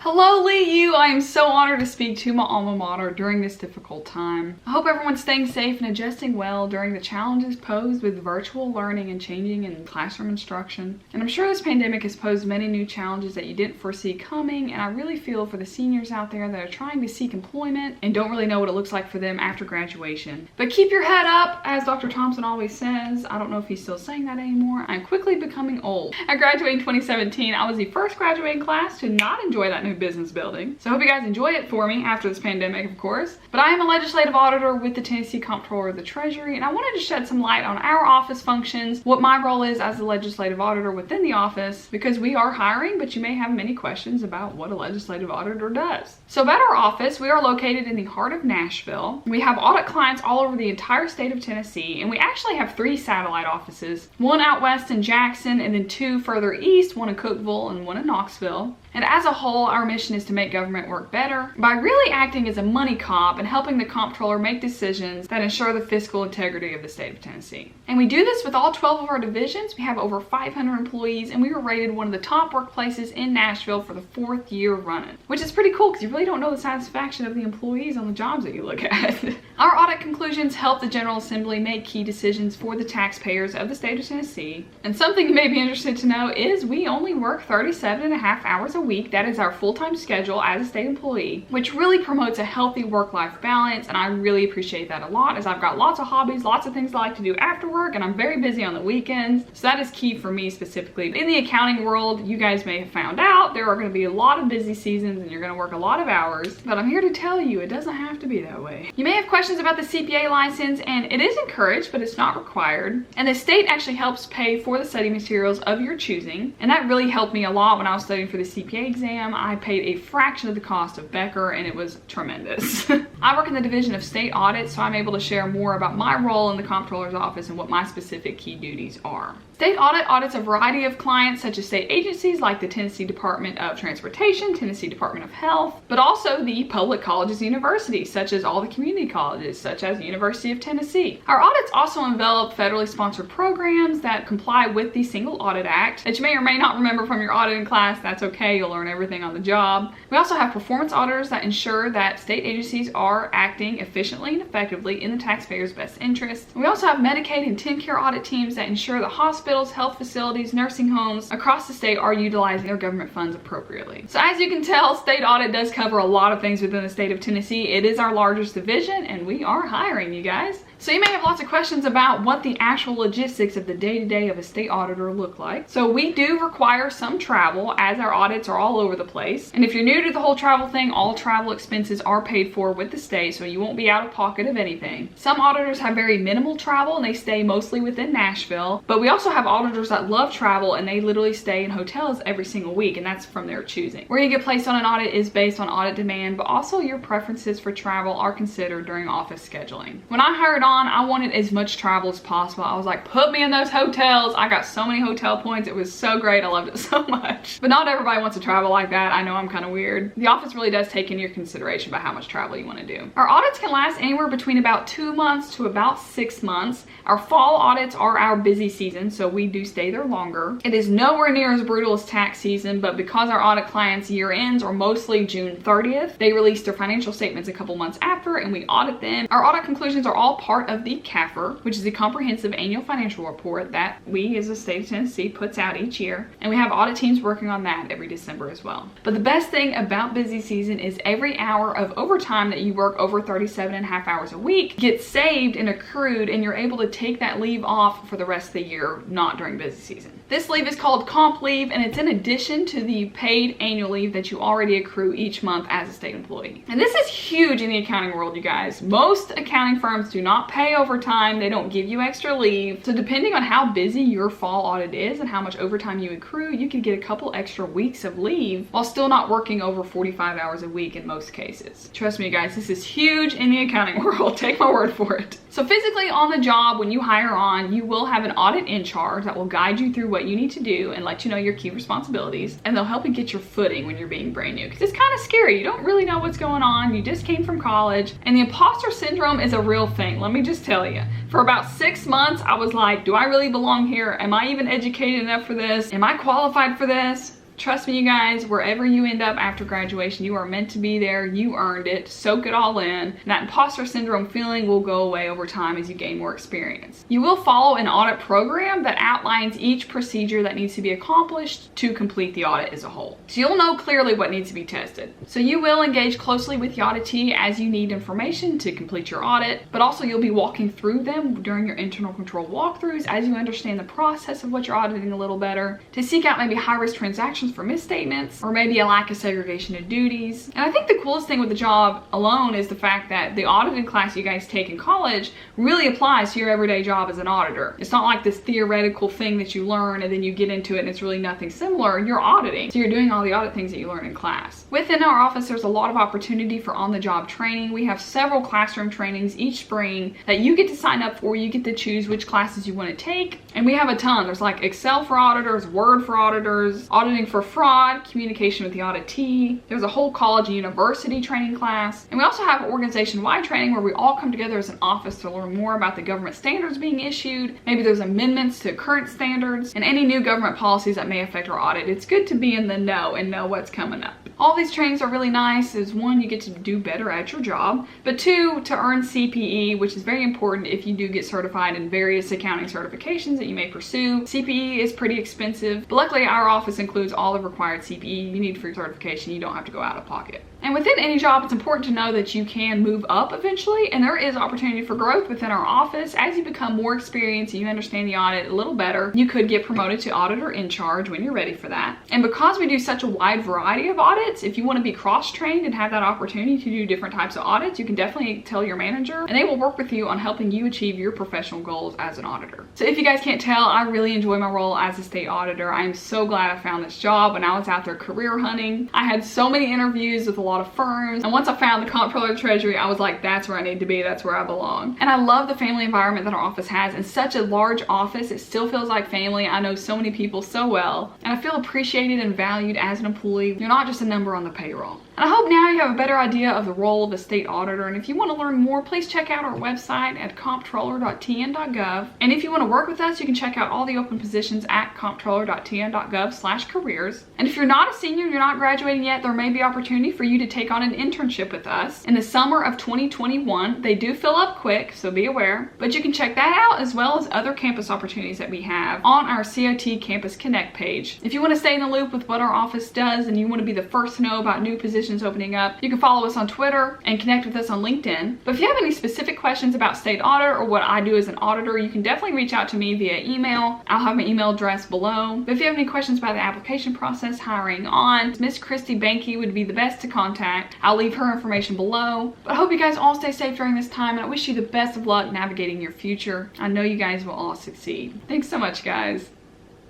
Hello, Lee. I am so honored to speak to my alma mater during this difficult time. I hope everyone's staying safe and adjusting well during the challenges posed with virtual learning and changing in classroom instruction. And I'm sure this pandemic has posed many new challenges that you didn't foresee coming, and I really feel for the seniors out there that are trying to seek employment and don't really know what it looks like for them after graduation. But keep your head up, as Dr. Thompson always says. I don't know if he's still saying that anymore. I'm quickly becoming old. I graduated in 2017. I was the first graduating class to not enjoy that new business building. So I hope you guys enjoy it for me after this pandemic, of course. But I am a legislative auditor with the Tennessee Comptroller of the Treasury, and I wanted to shed some light on our office functions, what my role is as a legislative auditor within the office, because we are hiring, but you may have many questions about what a legislative auditor does. So about our office, we are located in the heart of Nashville. We have audit clients all over the entire state of Tennessee, and we actually have 3 satellite offices, one out west in Jackson, and then 2 further east, one in Cookeville and one in Knoxville. And as a whole, our mission is to make government work better by really acting as a money cop and helping the comptroller make decisions that ensure the fiscal integrity of the state of Tennessee. And we do this with all 12 of our divisions. We have over 500 employees, and we were rated one of the top workplaces in Nashville for the 4th year running, which is pretty cool because you really don't know the satisfaction of the employees on the jobs that you look at. Our audit conclusions help the General Assembly make key decisions for the taxpayers of the state of Tennessee. And something you may be interested to know is we only work 37.5 hours a week. That is our full-time schedule as a state employee, which really promotes a healthy work-life balance, and I really appreciate that a lot, as I've got lots of hobbies, lots of things I like to do after work, and I'm very busy on the weekends, so that is key for me specifically. In the accounting world, you guys may have found out there are going to be a lot of busy seasons and you're going to work a lot of hours, but I'm here to tell you it doesn't have to be that way. You may have questions about the CPA license, and it is encouraged, but it's not required, and the state actually helps pay for the study materials of your choosing, and that really helped me a lot when I was studying for the CPA exam. I paid a fraction of the cost of Becker, and it was tremendous. I work in the Division of State Audit, so I'm able to share more about my role in the Comptroller's office and what my specific key duties are. State Audit audits a variety of clients, such as state agencies like the Tennessee Department of Transportation, Tennessee Department of Health, but also the public colleges and universities, such as all the community colleges, such as the University of Tennessee. Our audits also envelop federally sponsored programs that comply with the Single Audit Act that you may or may not remember from your auditing class. That's okay, you'll learn everything on the job. We also have performance auditors that ensure that state agencies are acting efficiently and effectively in the taxpayer's best interest. We also have Medicaid and TennCare audit teams that ensure the hospitals, health facilities, nursing homes across the state are utilizing their government funds appropriately. So as you can tell, state audit does cover a lot of things within the state of Tennessee. It is our largest division, and we are hiring, you guys. So you may have lots of questions about what the actual logistics of the day-to-day of a state auditor look like. So we do require some travel, as our audits are all over the place. And if you're new to the whole travel thing, all travel expenses are paid for with the state, so you won't be out of pocket of anything. Some auditors have very minimal travel, and they stay mostly within Nashville. But we also have auditors that love travel, and they literally stay in hotels every single week, and that's from their choosing. Where you get placed on an audit is based on audit demand, but also your preferences for travel are considered during office scheduling. When I hired on, I wanted as much travel as possible. I was like, put me in those hotels. I got so many hotel points. It was so great. I loved it so much. But not everybody wants to travel like that. I know I'm kind of weird. The office really does take into consideration about how much travel you want to do. Our audits can last anywhere between about 2 months to about 6 months. Our fall audits are our busy season, so we do stay there longer. It is nowhere near as brutal as tax season, but because our audit clients' year ends are mostly June 30th, they release their financial statements a couple months after, and we audit them. Our audit conclusions are all part of the CAFR, which is the Comprehensive Annual Financial Report that we as the state of Tennessee puts out each year, and we have audit teams working on that every December as well. But the best thing about busy season is every hour of overtime that you work over 37.5 hours a week gets saved and accrued, and you're able to take that leave off for the rest of the year, not during busy season. This leave is called comp leave, and it's in addition to the paid annual leave that you already accrue each month as a state employee. And this is huge in the accounting world, you guys. Most accounting firms do not pay overtime. They don't give you extra leave. So depending on how busy your fall audit is and how much overtime you accrue, you can get a couple extra weeks of leave while still not working over 45 hours a week in most cases. Trust me, guys, this is huge in the accounting world. Take my word for it. So physically on the job, when you hire on, you will have an audit in charge that will guide you through what you need to do and let you know your key responsibilities, and they'll help you get your footing when you're being brand new, because it's kind of scary. You don't really know what's going on. You just came from college, and the imposter syndrome is a real thing. Let me just tell you. For about 6 months, I was like, do I really belong here? Am I even educated enough for this? Am I qualified for this? Trust me, you guys, wherever you end up after graduation, you are meant to be there. You earned it. Soak it all in. And that imposter syndrome feeling will go away over time as you gain more experience. You will follow an audit program that outlines each procedure that needs to be accomplished to complete the audit as a whole. So you'll know clearly what needs to be tested. So you will engage closely with the auditee as you need information to complete your audit, but also you'll be walking through them during your internal control walkthroughs as you understand the process of what you're auditing a little better, to seek out maybe high-risk transactions for misstatements, or maybe a lack of segregation of duties. And I think the coolest thing with the job alone is the fact that the auditing class you guys take in college really applies to your everyday job as an auditor. It's not like this theoretical thing that you learn and then you get into it and it's really nothing similar. You're auditing. So you're doing all the audit things that you learn in class. Within our office, there's a lot of opportunity for on-the-job training. We have several classroom trainings each spring that you get to sign up for. You get to choose which classes you want to take. And we have a ton. There's like Excel for auditors, Word for auditors, auditing for fraud, communication with the auditee. There's a whole college and university training class. And we also have organization-wide training where we all come together as an office to learn more about the government standards being issued. Maybe there's amendments to current standards and any new government policies that may affect our audit. It's good to be in the know and know what's coming up. All these trainings are really nice. Is one, you get to do better at your job, but two, to earn CPE, which is very important if you do get certified in various accounting certifications that you may pursue. CPE is pretty expensive, but luckily our office includes all the required CPE you need for your certification. You don't have to go out of pocket. And within any job, it's important to know that you can move up eventually, and there is opportunity for growth within our office. As you become more experienced and you understand the audit a little better, you could get promoted to auditor in charge when you're ready for that. And because we do such a wide variety of audits, if you want to be cross-trained and have that opportunity to do different types of audits, you can definitely tell your manager, and they will work with you on helping you achieve your professional goals as an auditor. So if you guys can't tell, I really enjoy my role as a state auditor. I am so glad I found this job when I was out there career hunting. I had so many interviews with a lot of firms, and once I found the Comptroller Treasury, I was like, that's where I need to be, that's where I belong. And I love the family environment that our office has. In such a large office, it still feels like family. I know so many people so well, and I feel appreciated and valued as an employee. You're not just a number on the payroll. And I hope now you have a better idea of the role of a state auditor, and if you want to learn more, please check out our website at comptroller.tn.gov. And if you want to work with us, you can check out all the open positions at comptroller.tn.gov/careers. And if you're not a senior, you're not graduating yet, there may be opportunity for you to take on an internship with us in the summer of 2021. They do fill up quick, so be aware. But you can check that out as well as other campus opportunities that we have on our COT Campus Connect page. If you want to stay in the loop with what our office does and you want to be the first to know about new positions opening up, you can follow us on Twitter and connect with us on LinkedIn. But if you have any specific questions about state audit or what I do as an auditor, you can definitely reach out to me via email. I'll have my email address below. But if you have any questions about the application process, hiring on, Miss Christy Banky would be the best to contact. I'll leave her information below. But I hope you guys all stay safe during this time, and I wish you the best of luck navigating your future. I know you guys will all succeed. Thanks so much, guys.